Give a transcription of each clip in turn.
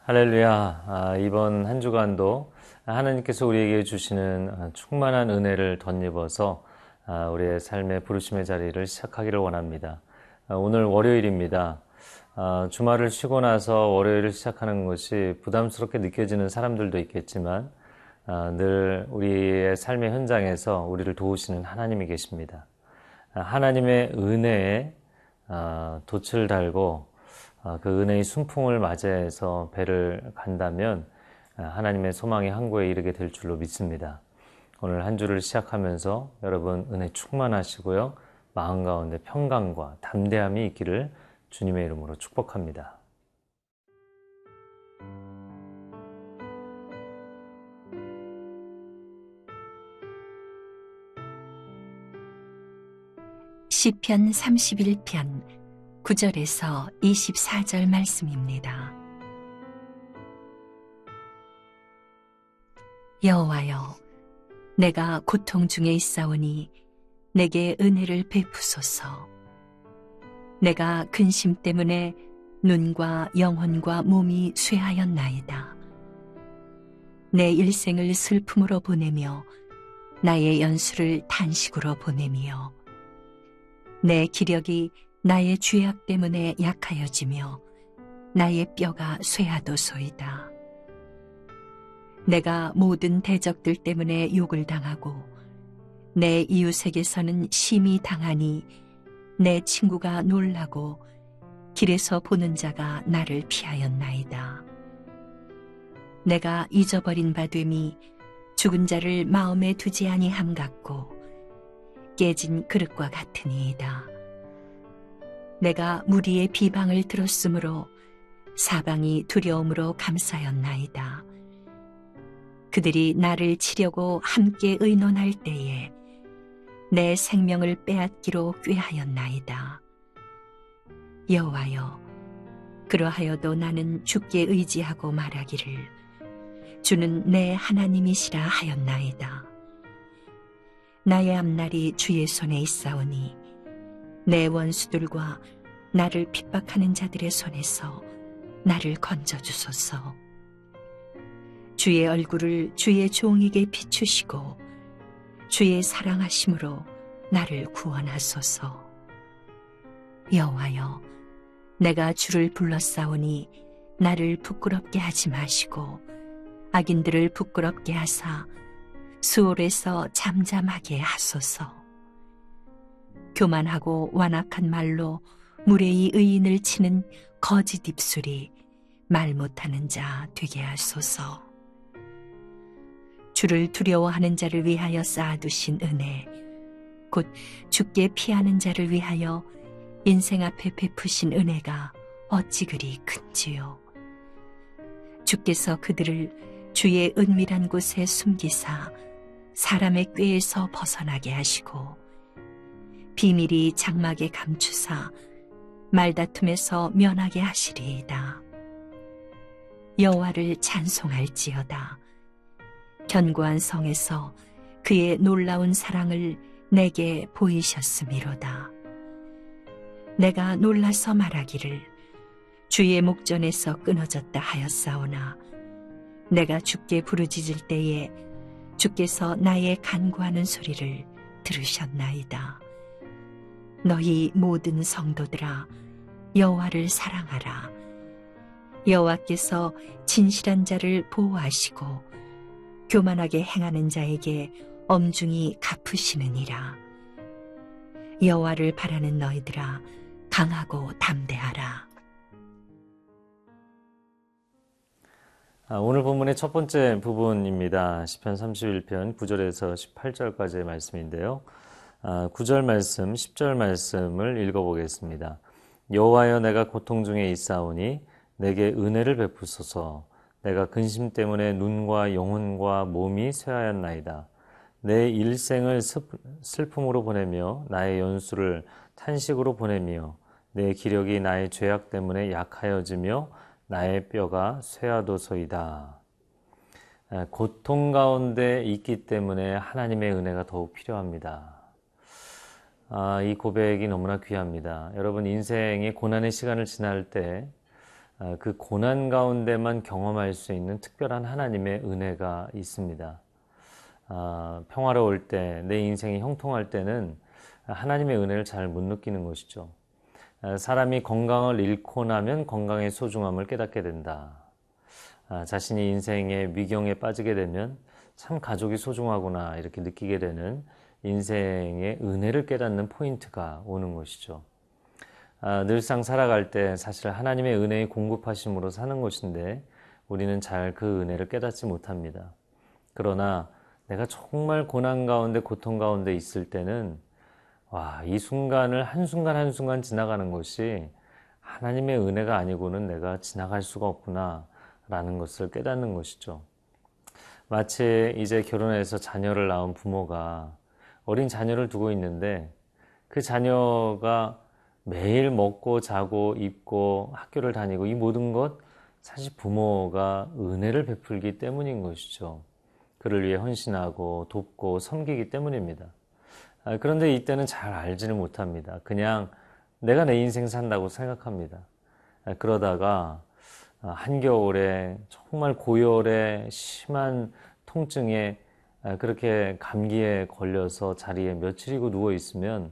할렐루야. 이번 한 주간도 하나님께서 우리에게 주시는 충만한 은혜를 덧입어서 우리의 삶의 부르심의 자리를 시작하기를 원합니다. 오늘 월요일입니다. 주말을 쉬고 나서 월요일을 시작하는 것이 부담스럽게 느껴지는 사람들도 있겠지만 늘 우리의 삶의 현장에서 우리를 도우시는 하나님이 계십니다. 하나님의 은혜에 돛을 달고 그 은혜의 순풍을 맞이해서 배를 간다면 하나님의 소망의 항구에 이르게 될 줄로 믿습니다. 오늘 한 주를 시작하면서 여러분 은혜 충만하시고요. 마음 가운데 평강과 담대함이 있기를 주님의 이름으로 축복합니다. 시편 31편 9절에서 24절 말씀입니다. 여호와여, 내가 고통 중에 있사오니 내게 은혜를 베푸소서. 내가 근심 때문에 눈과 영혼과 몸이 쇠하였나이다. 내 일생을 슬픔으로 보내며 나의 연수를 탄식으로 보내며 내 기력이 나의 죄악 때문에 약하여지며 나의 뼈가 쇠하도소이다. 내가 모든 대적들 때문에 욕을 당하고 내 이웃에게서는 심히 당하니 내 친구가 놀라고 길에서 보는 자가 나를 피하였나이다. 내가 잊어버린 바 됨이 죽은 자를 마음에 두지 아니함 같고 깨진 그릇과 같으니이다. 내가 무리의 비방을 들었으므로 사방이 두려움으로 감싸였나이다. 그들이 나를 치려고 함께 의논할 때에 내 생명을 빼앗기로 꾀하였나이다. 여호와여, 그러하여도 나는 주께 의지하고 말하기를 주는 내 하나님이시라 하였나이다. 나의 앞날이 주의 손에 있사오니 내 원수들과 나를 핍박하는 자들의 손에서 나를 건져주소서. 주의 얼굴을 주의 종에게 비추시고 주의 사랑하심으로 나를 구원하소서. 여호와여, 내가 주를 불렀사오니 나를 부끄럽게 하지 마시고 악인들을 부끄럽게 하사 수월에서 잠잠하게 하소서. 교만하고 완악한 말로 무례히 의인을 치는 거짓 입술이 말 못하는 자 되게 하소서. 주를 두려워하는 자를 위하여 쌓아두신 은혜, 곧 주께 피하는 자를 위하여 인생 앞에 베푸신 은혜가 어찌 그리 큰지요. 주께서 그들을 주의 은밀한 곳에 숨기사 사람의 꾀에서 벗어나게 하시고 비밀이 장막에 감추사 말다툼에서 면하게 하시리이다. 여호와를 찬송할지어다. 견고한 성에서 그의 놀라운 사랑을 내게 보이셨음이로다. 내가 놀라서 말하기를 주의 목전에서 끊어졌다 하였사오나 내가 주께 부르짖을 때에 주께서 나의 간구하는 소리를 들으셨나이다. 너희 모든 성도들아, 여호와를 사랑하라. 여호와께서 진실한 자를 보호하시고 교만하게 행하는 자에게 엄중히 갚으시느니라. 여호와를 바라는 너희들아, 강하고 담대하라. 오늘 본문의 첫 번째 부분입니다. 시편 31편 9절에서 18절까지의 말씀인데요. 9절 말씀, 10절 말씀을 읽어보겠습니다. 여호와여, 내가 고통 중에 있사오니 내게 은혜를 베푸소서. 내가 근심 때문에 눈과 영혼과 몸이 쇠하였나이다. 내 일생을 슬픔으로 보내며 나의 연수를 탄식으로 보내며 내 기력이 나의 죄악 때문에 약하여지며 나의 뼈가 쇠하도소이다. 고통 가운데 있기 때문에 하나님의 은혜가 더욱 필요합니다. 이 고백이 너무나 귀합니다. 여러분, 인생의 고난의 시간을 지날 때 그 고난 가운데만 경험할 수 있는 특별한 하나님의 은혜가 있습니다. 평화로울 때, 내 인생이 형통할 때는 하나님의 은혜를 잘 못 느끼는 것이죠. 사람이 건강을 잃고 나면 건강의 소중함을 깨닫게 된다. 자신이 인생의 위경에 빠지게 되면 참 가족이 소중하구나 이렇게 느끼게 되는 인생의 은혜를 깨닫는 포인트가 오는 것이죠. 늘상 살아갈 때 사실 하나님의 은혜의 공급하심으로 사는 것인데 우리는 잘 그 은혜를 깨닫지 못합니다. 그러나 내가 정말 고난 가운데 고통 가운데 있을 때는 이 순간을 한순간 한순간 지나가는 것이 하나님의 은혜가 아니고는 내가 지나갈 수가 없구나 라는 것을 깨닫는 것이죠. 마치 이제 결혼해서 자녀를 낳은 부모가 어린 자녀를 두고 있는데 그 자녀가 매일 먹고 자고 입고 학교를 다니고 이 모든 것 사실 부모가 은혜를 베풀기 때문인 것이죠. 그를 위해 헌신하고 돕고 섬기기 때문입니다. 그런데 이때는 잘 알지를 못합니다. 그냥 내가 내 인생 산다고 생각합니다. 그러다가 한겨울에 정말 고열에 심한 통증에 그렇게 감기에 걸려서 자리에 며칠이고 누워 있으면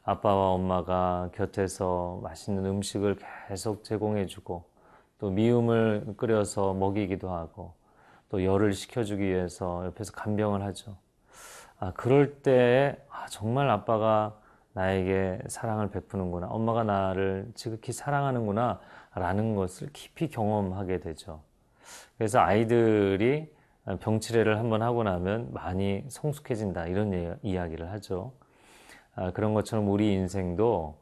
아빠와 엄마가 곁에서 맛있는 음식을 계속 제공해주고 또 미음을 끓여서 먹이기도 하고 또 열을 식혀주기 위해서 옆에서 간병을 하죠. 그럴 때 정말 아빠가 나에게 사랑을 베푸는구나, 엄마가 나를 지극히 사랑하는구나 라는 것을 깊이 경험하게 되죠. 그래서 아이들이 병치레를 한번 하고 나면 많이 성숙해진다 이런 이야기를 하죠. 그런 것처럼 우리 인생도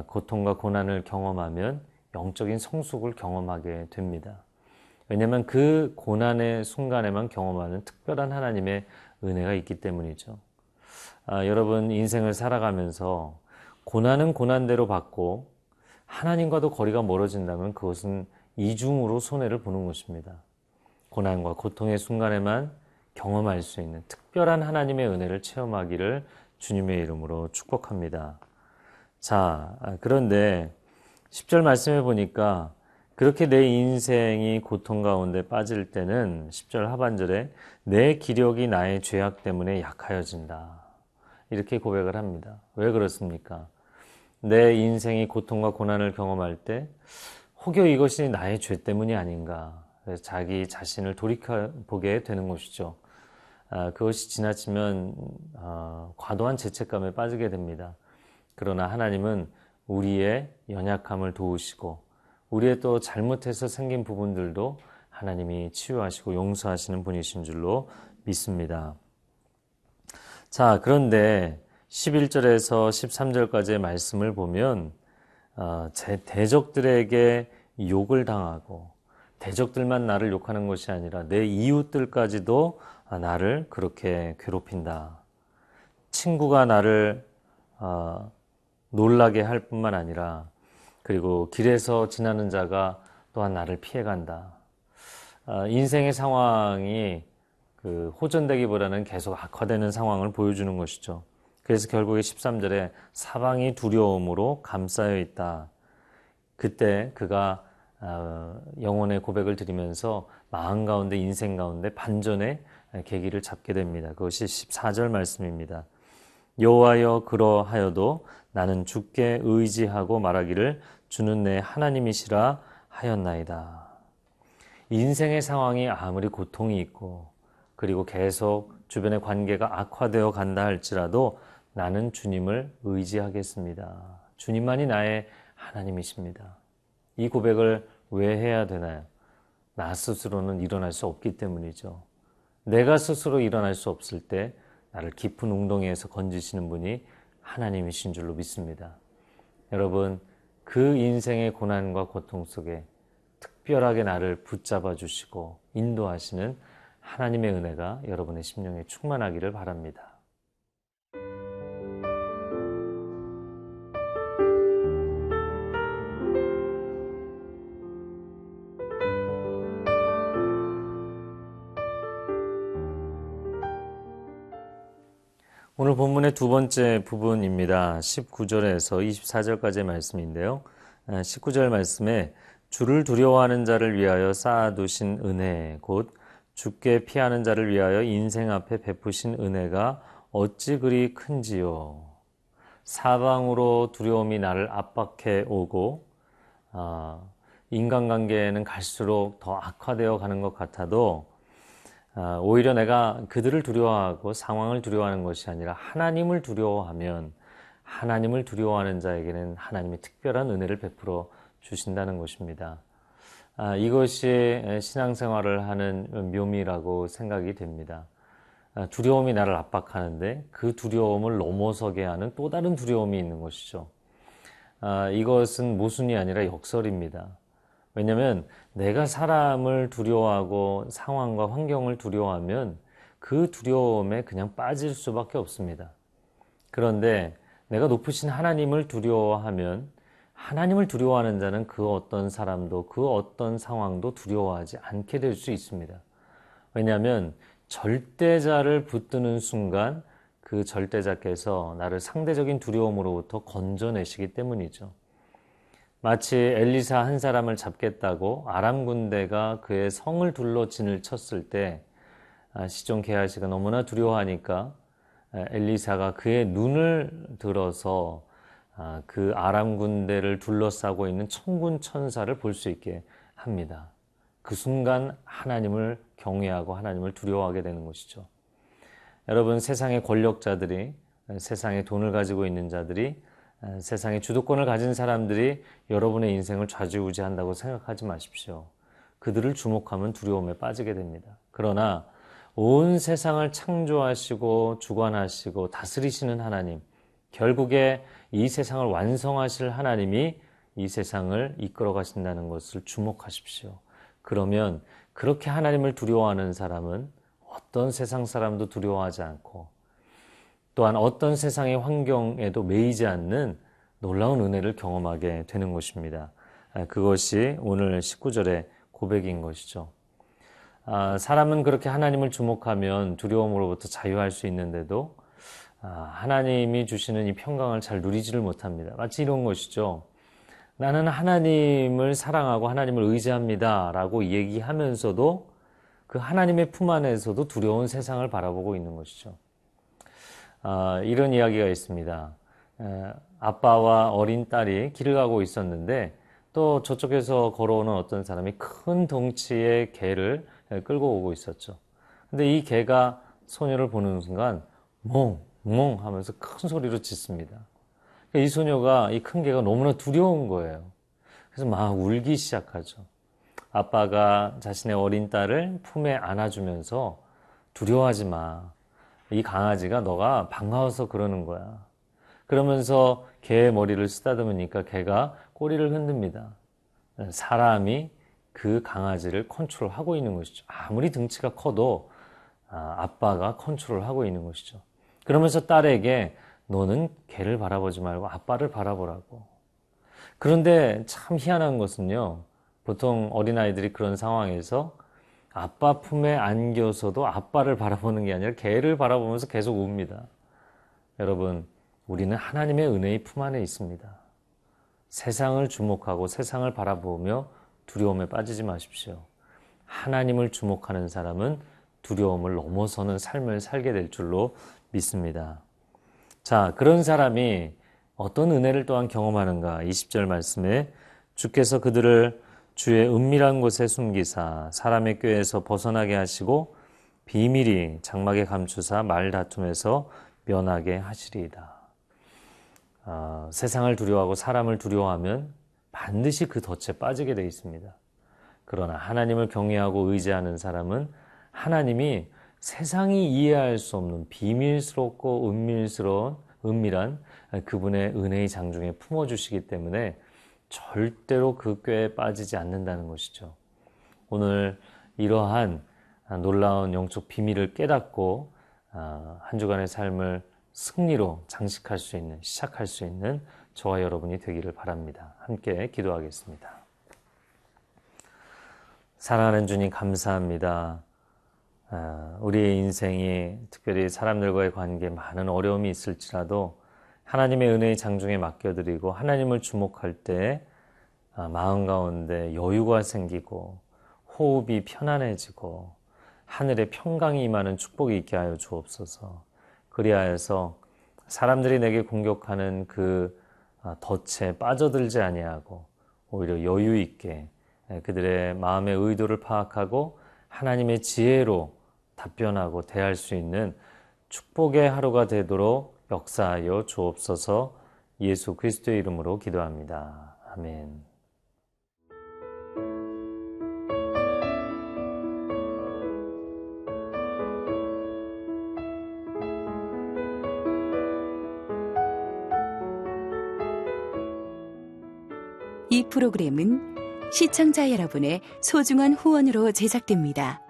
고통과 고난을 경험하면 영적인 성숙을 경험하게 됩니다. 왜냐하면 그 고난의 순간에만 경험하는 특별한 하나님의 은혜가 있기 때문이죠. 여러분 인생을 살아가면서 고난은 고난대로 받고 하나님과도 거리가 멀어진다면 그것은 이중으로 손해를 보는 것입니다. 고난과 고통의 순간에만 경험할 수 있는 특별한 하나님의 은혜를 체험하기를 주님의 이름으로 축복합니다. 자, 그런데 10절 말씀해 보니까 그렇게 내 인생이 고통 가운데 빠질 때는 10절 하반절에 내 기력이 나의 죄악 때문에 약하여진다. 이렇게 고백을 합니다. 왜 그렇습니까? 내 인생이 고통과 고난을 경험할 때 혹여 이것이 나의 죄 때문이 아닌가. 그래서 자기 자신을 돌이켜보게 되는 것이죠. 그것이 지나치면 과도한 죄책감에 빠지게 됩니다. 그러나 하나님은 우리의 연약함을 도우시고 우리의 또 잘못해서 생긴 부분들도 하나님이 치유하시고 용서하시는 분이신 줄로 믿습니다. 자, 그런데 11절에서 13절까지의 말씀을 보면 제 대적들에게 욕을 당하고 대적들만 나를 욕하는 것이 아니라 내 이웃들까지도 나를 그렇게 괴롭힌다. 친구가 나를 놀라게 할 뿐만 아니라 그리고 길에서 지나는 자가 또한 나를 피해간다. 인생의 상황이 호전되기보다는 계속 악화되는 상황을 보여주는 것이죠. 그래서 결국에 13절에 사방이 두려움으로 감싸여 있다. 그때 그가 영혼의 고백을 드리면서 마음 가운데 인생 가운데 반전의 계기를 잡게 됩니다. 그것이 14절 말씀입니다. 여호와여 그러하여도 나는 주께 의지하고 말하기를 주는 내 하나님이시라 하였나이다. 인생의 상황이 아무리 고통이 있고 그리고 계속 주변의 관계가 악화되어 간다 할지라도 나는 주님을 의지하겠습니다. 주님만이 나의 하나님이십니다. 이 고백을 왜 해야 되나요? 나 스스로는 일어날 수 없기 때문이죠. 내가 스스로 일어날 수 없을 때 나를 깊은 웅덩이에서 건지시는 분이 하나님이신 줄로 믿습니다. 여러분, 그 인생의 고난과 고통 속에 특별하게 나를 붙잡아 주시고 인도하시는 하나님의 은혜가 여러분의 심령에 충만하기를 바랍니다. 오늘 본문의 두 번째 부분입니다. 19절에서 24절까지의 말씀인데요. 19절 말씀에 주를 두려워하는 자를 위하여 쌓아두신 은혜, 곧 주께 피하는 자를 위하여 인생 앞에 베푸신 은혜가 어찌 그리 큰지요. 사방으로 두려움이 나를 압박해 오고 인간관계는 갈수록 더 악화되어 가는 것 같아도 오히려 내가 그들을 두려워하고 상황을 두려워하는 것이 아니라 하나님을 두려워하면 하나님을 두려워하는 자에게는 하나님이 특별한 은혜를 베풀어 주신다는 것입니다. 이것이 신앙생활을 하는 묘미라고 생각이 됩니다. 두려움이 나를 압박하는데 그 두려움을 넘어서게 하는 또 다른 두려움이 있는 것이죠. 이것은 모순이 아니라 역설입니다. 왜냐하면 내가 사람을 두려워하고 상황과 환경을 두려워하면 그 두려움에 그냥 빠질 수밖에 없습니다. 그런데 내가 높으신 하나님을 두려워하면 하나님을 두려워하는 자는 그 어떤 사람도 그 어떤 상황도 두려워하지 않게 될 수 있습니다. 왜냐하면 절대자를 붙드는 순간 그 절대자께서 나를 상대적인 두려움으로부터 건져내시기 때문이죠. 마치 엘리사 한 사람을 잡겠다고 아람 군대가 그의 성을 둘러 진을 쳤을 때 시종 게하시가 너무나 두려워하니까 엘리사가 그의 눈을 들어서 그 아람 군대를 둘러싸고 있는 천군 천사를 볼 수 있게 합니다. 그 순간 하나님을 경외하고 하나님을 두려워하게 되는 것이죠. 여러분, 세상의 권력자들이, 세상의 돈을 가지고 있는 자들이, 세상의 주도권을 가진 사람들이 여러분의 인생을 좌지우지한다고 생각하지 마십시오. 그들을 주목하면 두려움에 빠지게 됩니다. 그러나 온 세상을 창조하시고 주관하시고 다스리시는 하나님, 결국에 이 세상을 완성하실 하나님이 이 세상을 이끌어 가신다는 것을 주목하십시오. 그러면 그렇게 하나님을 두려워하는 사람은 어떤 세상 사람도 두려워하지 않고 또한 어떤 세상의 환경에도 매이지 않는 놀라운 은혜를 경험하게 되는 것입니다. 그것이 오늘 19절의 고백인 것이죠. 사람은 그렇게 하나님을 주목하면 두려움으로부터 자유할 수 있는데도 하나님이 주시는 이 평강을 잘 누리지를 못합니다. 마치 이런 것이죠. 나는 하나님을 사랑하고 하나님을 의지합니다 라고 얘기하면서도 그 하나님의 품 안에서도 두려운 세상을 바라보고 있는 것이죠. 이런 이야기가 있습니다. 아빠와 어린 딸이 길을 가고 있었는데 또 저쪽에서 걸어오는 어떤 사람이 큰 덩치의 개를 끌고 오고 있었죠. 근데 이 개가 소녀를 보는 순간 멍 하면서 큰 소리로 짖습니다. 이 소녀가 이 큰 개가 너무나 두려운 거예요. 그래서 막 울기 시작하죠. 아빠가 자신의 어린 딸을 품에 안아주면서 두려워하지 마. 이 강아지가 너가 반가워서 그러는 거야. 그러면서 개의 머리를 쓰다듬으니까 개가 꼬리를 흔듭니다. 사람이 그 강아지를 컨트롤하고 있는 것이죠. 아무리 등치가 커도 아빠가 컨트롤하고 있는 것이죠. 그러면서 딸에게 너는 개를 바라보지 말고 아빠를 바라보라고. 그런데 참 희한한 것은요. 보통 어린아이들이 그런 상황에서 아빠 품에 안겨서도 아빠를 바라보는 게 아니라 개를 바라보면서 계속 웁니다. 여러분, 우리는 하나님의 은혜의 품 안에 있습니다. 세상을 주목하고 세상을 바라보며 두려움에 빠지지 마십시오. 하나님을 주목하는 사람은 두려움을 넘어서는 삶을 살게 될 줄로 믿습니다. 자, 그런 사람이 어떤 은혜를 또한 경험하는가? 20절 말씀에 주께서 그들을 주의 은밀한 곳에 숨기사 사람의 꾀에서 벗어나게 하시고 비밀이 장막에 감추사 말다툼에서 면하게 하시리이다. 세상을 두려워하고 사람을 두려워하면 반드시 그 덫에 빠지게 되어 있습니다. 그러나 하나님을 경외하고 의지하는 사람은 하나님이 세상이 이해할 수 없는 비밀스럽고 은밀한 그분의 은혜의 장중에 품어주시기 때문에 절대로 그 꾀에 빠지지 않는다는 것이죠. 오늘 이러한 놀라운 영적 비밀을 깨닫고 한 주간의 삶을 승리로 장식할 수 있는, 시작할 수 있는 저와 여러분이 되기를 바랍니다. 함께 기도하겠습니다. 사랑하는 주님 감사합니다. 우리의 인생이 특별히 사람들과의 관계에 많은 어려움이 있을지라도 하나님의 은혜의 장중에 맡겨드리고 하나님을 주목할 때 마음 가운데 여유가 생기고 호흡이 편안해지고 하늘의 평강이 임하는 축복이 있게 하여 주옵소서. 그리하여서 사람들이 내게 공격하는 그 덫에 빠져들지 아니하고 오히려 여유 있게 그들의 마음의 의도를 파악하고 하나님의 지혜로 답변하고 대할 수 있는 축복의 하루가 되도록 역사하여 주옵소서. 예수 그리스도의 이름으로 기도합니다. 아멘. 이 프로그램은 시청자 여러분의 소중한 후원으로 제작됩니다.